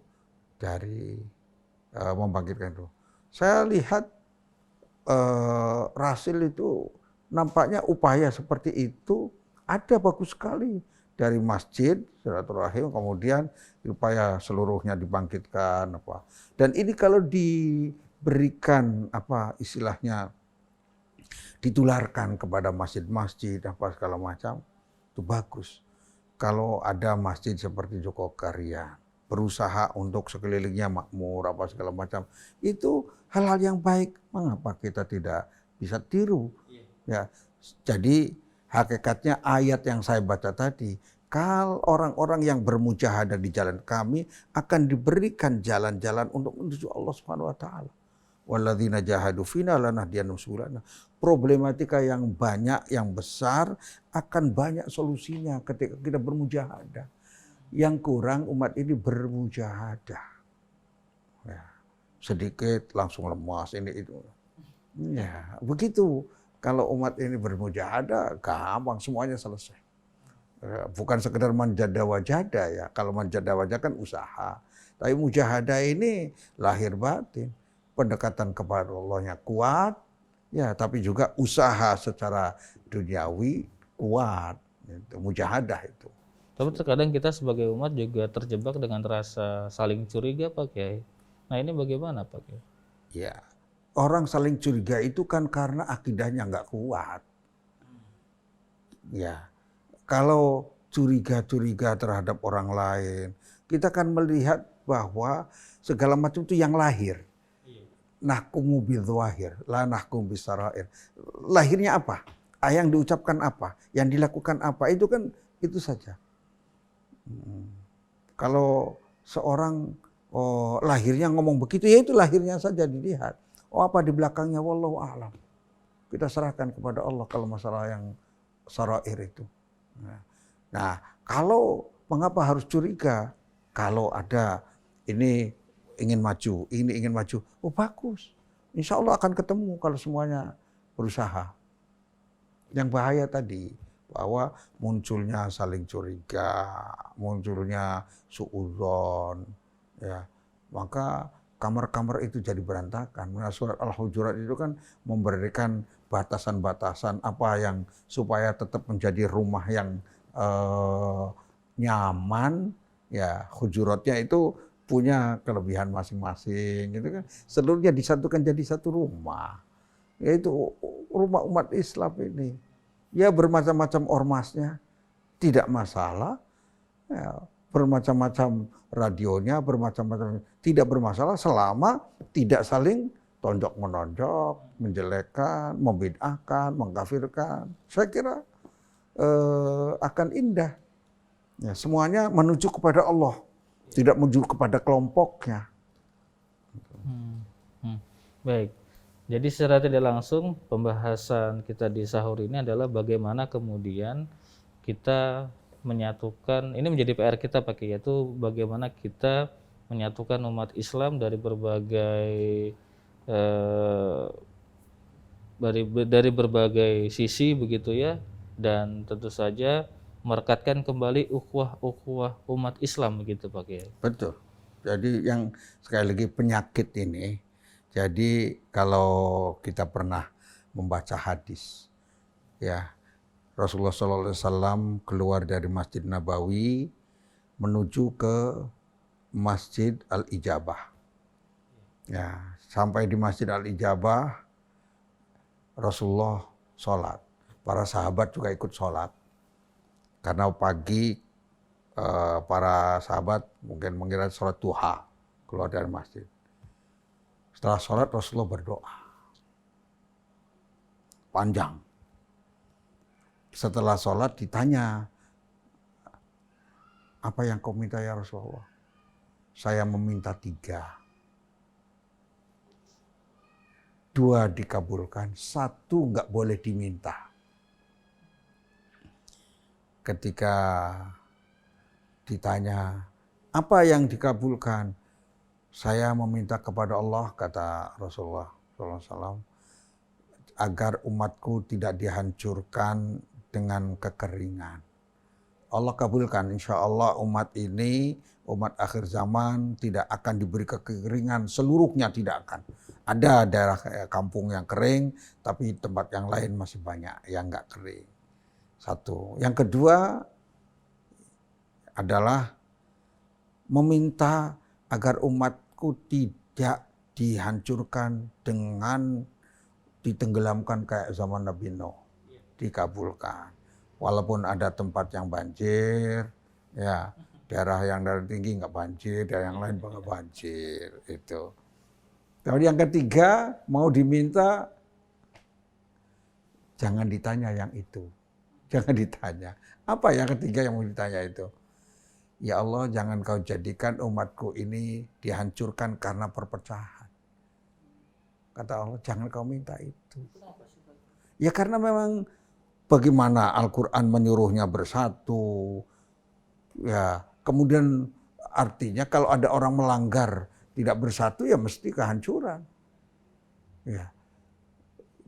dari membangkitkan itu? Saya lihat Rasil itu nampaknya upaya seperti itu ada bagus sekali dari masjid silaturahim, kemudian upaya seluruhnya dibangkitkan apa. Dan ini kalau diberikan apa istilahnya ditularkan kepada masjid-masjid apa segala macam itu bagus. Kalau ada masjid seperti Joko Karya berusaha untuk sekelilingnya makmur apa segala macam, itu hal-hal yang baik. Mengapa kita tidak bisa tiru? Ya, jadi hakikatnya ayat yang saya baca tadi, kalau orang-orang yang bermujahadah di jalan kami akan diberikan jalan-jalan untuk menuju Allah Subhanahu wa taala. Walladzina jahadu fina lanahdiyannahum subulana. Problematika yang banyak, yang besar akan banyak solusinya ketika kita bermujahadah. Yang kurang umat ini bermujahadah. Ya, sedikit langsung lemas ini itu. Ya, begitu. Kalau umat ini bermujahadah, gampang semuanya selesai. Bukan sekedar manjada wajada ya. Kalau manjada wajah kan usaha. Tapi mujahadah ini lahir batin. Pendekatan kepada Allahnya kuat, ya, tapi juga usaha secara duniawi kuat. Itu mujahadah itu. Tapi terkadang kita sebagai umat juga terjebak dengan rasa saling curiga, Pak Kiai. Nah, ini bagaimana, Pak Kiai? Ya, orang saling curiga itu kan karena akidahnya nggak kuat. Ya, kalau curiga-curiga terhadap orang lain, kita kan melihat bahwa segala macam itu yang lahir. Nahkumu bidzahir, la nahkum bisarair. Lahirnya apa? Yang diucapkan apa? Yang dilakukan apa? Itu kan itu saja. Kalau seorang lahirnya ngomong begitu, ya itu lahirnya saja dilihat. Apa di belakangnya, wallahu a'lam. Kita serahkan kepada Allah kalau masalah yang sarair itu. Nah, kalau mengapa harus curiga? Kalau ada ini ingin maju, ini ingin maju, oh bagus. Insya Allah akan ketemu kalau semuanya berusaha. Yang bahaya tadi, bahwa munculnya saling curiga, munculnya suudzon, ya, maka kamar-kamar itu jadi berantakan. Nah, surat Al-Hujurat itu kan memberikan batasan-batasan apa yang supaya tetap menjadi rumah yang nyaman, ya hujuratnya itu punya kelebihan masing-masing gitu kan. Seluruhnya disatukan jadi satu rumah. Yaitu rumah umat Islam ini. Ya bermacam-macam ormasnya, tidak masalah. Ya, bermacam-macam radionya, bermacam-macam, tidak bermasalah selama tidak saling tonjok-menonjok, menjelekkan, membid'ahkan, mengkafirkan. Saya kira akan indah. Ya, semuanya menuju kepada Allah, tidak menuju kepada kelompoknya. Hmm, hmm. Baik. Jadi secara tidak langsung pembahasan kita di sahur ini adalah bagaimana kemudian kita menyatukan, ini menjadi PR kita Pak Kiai, yaitu bagaimana kita menyatukan umat Islam dari berbagai dari berbagai sisi begitu ya, dan tentu saja merekatkan kembali ukhuwah umat Islam begitu Pak Kiai. Betul. Jadi yang sekali lagi penyakit ini, jadi kalau kita pernah membaca hadis, ya Rasulullah SAW keluar dari Masjid Nabawi menuju ke Masjid Al-Ijabah. Ya, sampai di Masjid Al-Ijabah Rasulullah sholat. Para sahabat juga ikut sholat. Karena pagi para sahabat mungkin mengira sholat duha keluar dari masjid. Setelah sholat Rasulullah berdoa. Panjang. Setelah sholat ditanya, apa yang kau minta ya Rasulullah? Saya meminta 3. 2 dikabulkan, 1 nggak boleh diminta. Ketika ditanya, apa yang dikabulkan? Saya meminta kepada Allah, kata Rasulullah SAW, agar umatku tidak dihancurkan dengan kekeringan. Allah kabulkan, insya Allah umat ini, umat akhir zaman tidak akan diberi kekeringan, seluruhnya tidak akan. Ada daerah kampung yang kering, tapi tempat yang lain masih banyak yang nggak kering. 1. Yang kedua adalah meminta agar umatku tidak dihancurkan dengan ditenggelamkan kayak zaman Nabi Nuh. Dikabulkan. Walaupun ada tempat yang banjir, ya daerah yang daerah tinggi nggak banjir, daerah yang lain nggak banjir, itu. Tapi yang ketiga mau diminta, jangan ditanya yang itu, jangan ditanya. Apa yang ketiga yang mau ditanya itu? Ya Allah, jangan kau jadikan umatku ini dihancurkan karena perpecahan. Kata Allah, jangan kau minta itu. Ya karena memang bagaimana Al-Quran menyuruhnya bersatu. Ya, kemudian artinya kalau ada orang melanggar tidak bersatu ya mesti kehancuran. Ya.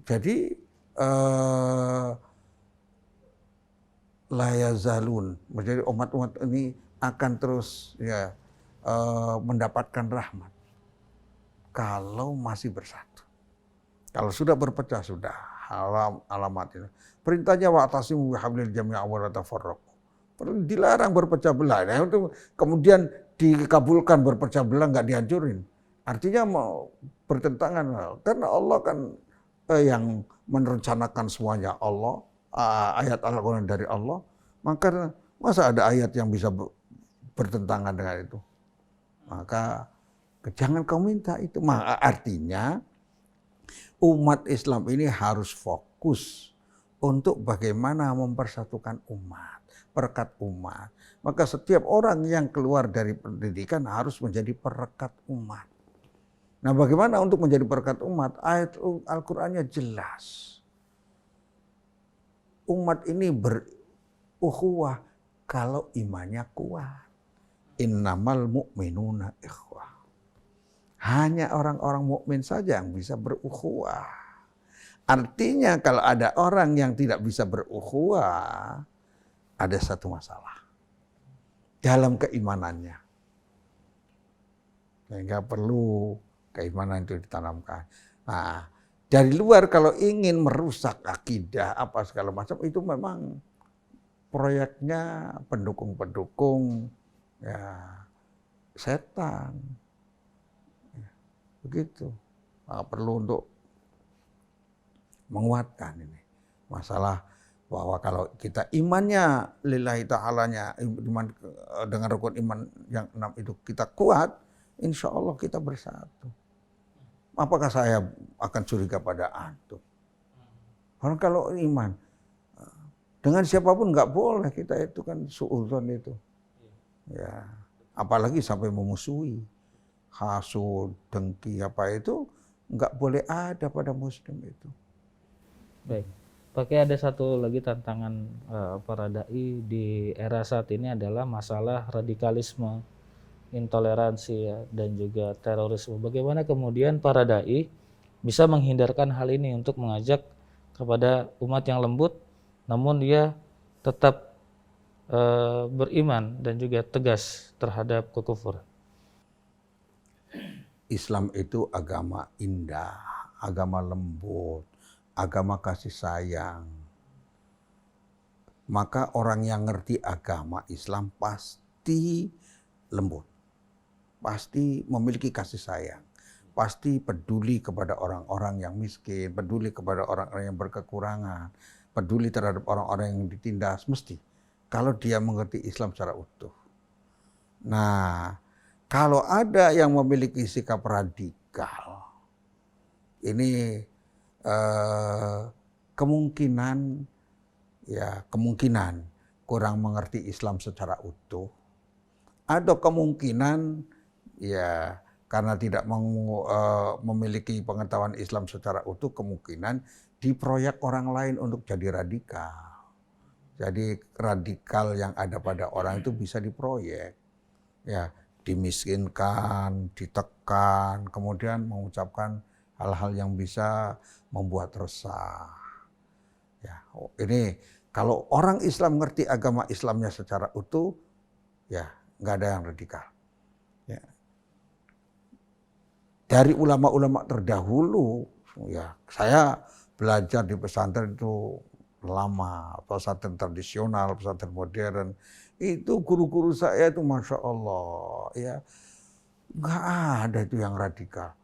Jadi la yazalun, menjadi umat-umat ini akan terus ya mendapatkan rahmat kalau masih bersatu. Kalau sudah berpecah sudah alamat itu. Perintahnya wa'tasimu bihablil jami'a wa la tafarraqu. Dilarang berpecah belah. Nah, itu kemudian dikabulkan berpecah belah nggak dihancurin. Artinya mau bertentangan karena Allah kan yang merencanakan semuanya Allah. Ayat Al-Quran dari Allah. Maka masa ada ayat yang bisa bertentangan dengan itu. Maka jangan kau minta itu. Artinya umat Islam ini harus fokus untuk bagaimana mempersatukan umat, perekat umat. Maka setiap orang yang keluar dari pendidikan harus menjadi perekat umat. Nah, bagaimana untuk menjadi perekat umat? Ayat Al-Qur'annya jelas. Umat ini berukhuwah kalau imannya kuat. Innamal mu'minuna ikhwah. Hanya orang-orang mukmin saja yang bisa berukhuwah. Artinya kalau ada orang yang tidak bisa berukhuwah, ada satu masalah dalam keimanannya. Sehingga perlu keimanan itu ditanamkan. Nah, dari luar kalau ingin merusak akidah apa segala macam itu memang proyeknya pendukung-pendukung ya setan. Begitu. Nah, perlu untuk menguatkan ini masalah bahwa kalau kita imannya lillahi ta'alanya, iman dengan rukun iman yang 6 itu kita kuat, insya Allah kita bersatu. Apakah saya akan curiga pada antum? Karena kalau iman dengan siapapun nggak boleh kita itu kan suudzon itu, ya apalagi sampai memusuhi, hasud, dengki apa itu nggak boleh ada pada muslim itu. Baik. Pakai ada satu lagi tantangan para dai di era saat ini adalah masalah radikalisme, intoleransi ya, dan juga terorisme. Bagaimana kemudian para dai bisa menghindarkan hal ini untuk mengajak kepada umat yang lembut, namun dia tetap beriman dan juga tegas terhadap kekufuran. Islam itu agama indah, agama lembut, agama kasih sayang. Maka orang yang ngerti agama Islam pasti lembut, pasti memiliki kasih sayang, pasti peduli kepada orang-orang yang miskin, peduli kepada orang-orang yang berkekurangan, peduli terhadap orang-orang yang ditindas, mesti. Kalau dia mengerti Islam secara utuh. Nah, kalau ada yang memiliki sikap radikal, ini kemungkinan kurang mengerti Islam secara utuh, atau kemungkinan ya karena tidak memiliki pengetahuan Islam secara utuh, kemungkinan diproyek orang lain untuk jadi radikal. Jadi radikal yang ada pada orang itu bisa diproyek, ya dimiskinkan, ditekan, kemudian mengucapkan hal-hal yang bisa membuat resah. Ya, ini kalau orang Islam ngerti agama Islamnya secara utuh, ya nggak ada yang radikal. Ya. Dari ulama-ulama terdahulu, ya saya belajar di pesantren itu lama, pesantren tradisional, pesantren modern, itu guru-guru saya itu masya Allah, ya nggak ada itu yang radikal.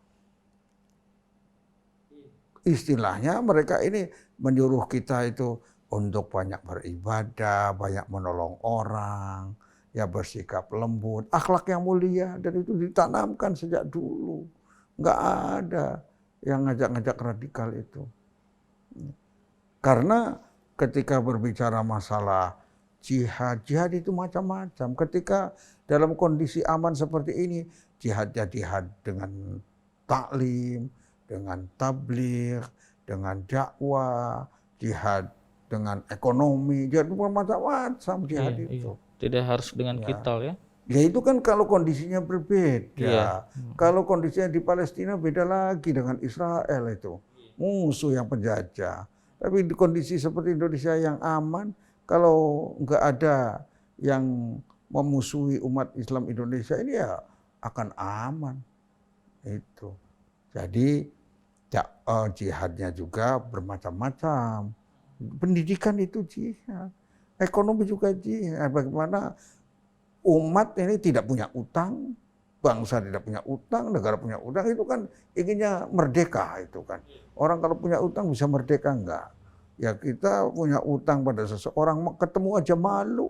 Istilahnya mereka ini menyuruh kita itu untuk banyak beribadah, banyak menolong orang, ya bersikap lembut, akhlak yang mulia, dan itu ditanamkan sejak dulu. Nggak ada yang ngajak-ngajak radikal itu. Karena ketika berbicara masalah jihad, jihad itu macam-macam. Ketika dalam kondisi aman seperti ini, jihadnya jihad dengan taklim, dengan tabligh, dengan dakwah, jihad dengan ekonomi, jihad macam-macam jihad itu. Iya. Tidak harus dengan kital ya. Ya itu kan kalau kondisinya berbeda. Iya. Kalau kondisinya di Palestina beda lagi dengan Israel itu. Musuh yang penjajah. Tapi di kondisi seperti Indonesia yang aman, kalau nggak ada yang memusuhi umat Islam Indonesia ini ya akan aman. Itu. Jadi jihadnya juga bermacam-macam. Pendidikan itu jihad. Ekonomi juga jihad. Bagaimana umat ini tidak punya utang, bangsa tidak punya utang, negara punya utang, itu kan inginnya merdeka itu kan. Orang kalau punya utang bisa merdeka enggak? Ya kita punya utang pada seseorang, ketemu aja malu.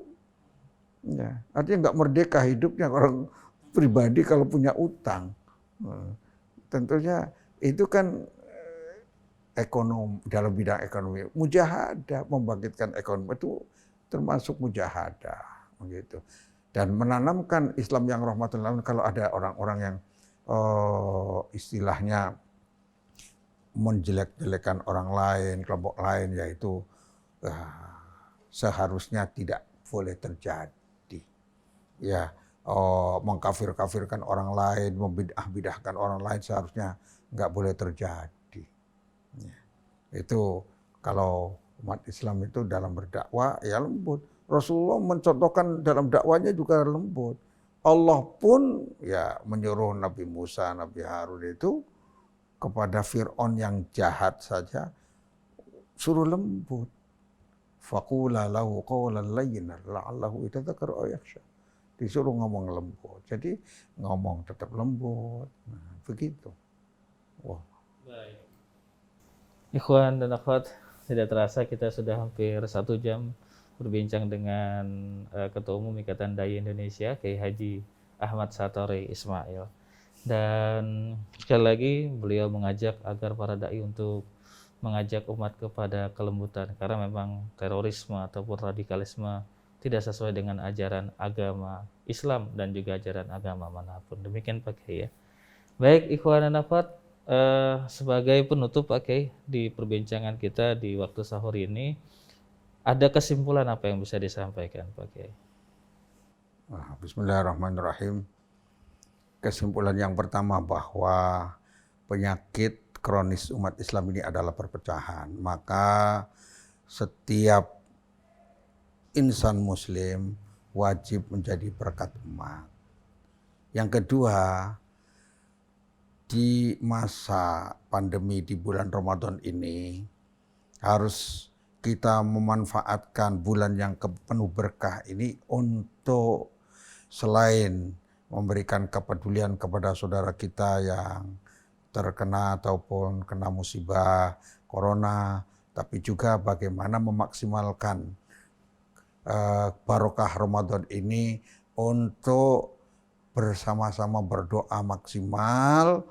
Ya, artinya enggak merdeka hidupnya orang pribadi kalau punya utang. Tentunya itu kan ekonomi, dalam bidang ekonomi, mujahadah, membangkitkan ekonomi itu termasuk mujahadah, begitu. Dan menanamkan Islam yang rahmatul alamin. Kalau ada orang-orang yang istilahnya menjelek-jelekan orang lain, kelompok lain, yaitu seharusnya tidak boleh terjadi. Ya, mengkafir-kafirkan orang lain, membidah-bidahkan orang lain seharusnya nggak boleh terjadi. Ya. Itu kalau umat Islam itu dalam berdakwah ya lembut. Rasulullah mencontohkan dalam dakwanya juga lembut. Allah pun ya menyuruh Nabi Musa, Nabi Harun itu kepada Fir'aun yang jahat saja suruh lembut. faqula lahu qawlan layyinan la'allahu yatadhakkaru aw yakhsha. Disuruh ngomong lembut. Jadi ngomong tetap lembut. Nah, begitu. Wah. Baik. Ikhwan dan akhwat, tidak terasa kita sudah hampir 1 jam berbincang dengan Ketua Umum Ikatan Dai Indonesia, Kiai Haji Ahmad Satori Ismail. Dan sekali lagi beliau mengajak agar para dai untuk mengajak umat kepada kelembutan, karena memang terorisme ataupun radikalisme tidak sesuai dengan ajaran agama Islam dan juga ajaran agama manapun. Demikian Pak Kiai ya. Baik ikhwan dan akhwat, sebagai penutup Pak Kiai di perbincangan kita di waktu sahur ini, ada kesimpulan apa yang bisa disampaikan Pak Kiai? Bismillahirrahmanirrahim. Kesimpulan yang pertama bahwa penyakit kronis umat Islam ini adalah perpecahan. Maka setiap insan muslim wajib menjadi berkat umat. Yang kedua, di masa pandemi di bulan Ramadan ini harus kita memanfaatkan bulan yang penuh berkah ini untuk selain memberikan kepedulian kepada saudara kita yang terkena ataupun kena musibah corona, tapi juga bagaimana memaksimalkan barokah Ramadan ini untuk bersama-sama berdoa maksimal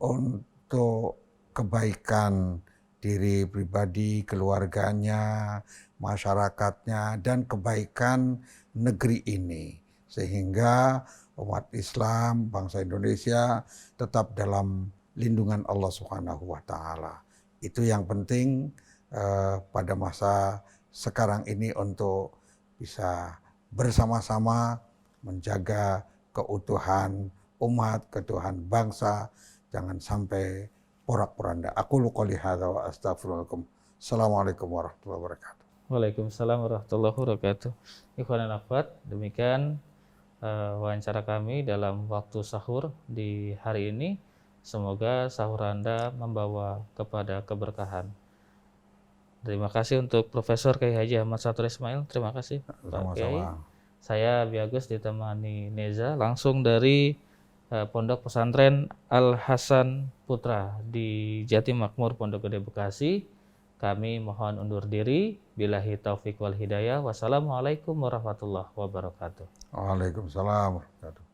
untuk kebaikan diri pribadi, keluarganya, masyarakatnya, dan kebaikan negeri ini. Sehingga umat Islam, bangsa Indonesia tetap dalam lindungan Allah Subhanahu wa Ta'ala. Itu yang penting pada masa sekarang ini untuk bisa bersama-sama menjaga keutuhan umat, keutuhan bangsa, jangan sampai porak-poranda. Aku qouli hadza wa astaghfirullahaladzim. Assalamualaikum warahmatullahi wabarakatuh. Waalaikumsalam warahmatullahi wabarakatuh. Ikhwan dan akhwat, demikian wawancara kami dalam waktu sahur di hari ini. Semoga sahur Anda membawa kepada keberkahan. Terima kasih untuk Profesor Kiai Haji Ahmad Satori Ismail. Terima kasih Pak Kiai. Saya Abi Agus ditemani Neza langsung dari Pondok Pesantren Al Hasan Putra di Jati Makmur Pondok Gede Bekasi. Kami mohon undur diri. Billahi taufik wal hidayah. Wassalamualaikum warahmatullahi wabarakatuh. Waalaikumsalam warahmatullahi wabarakatuh.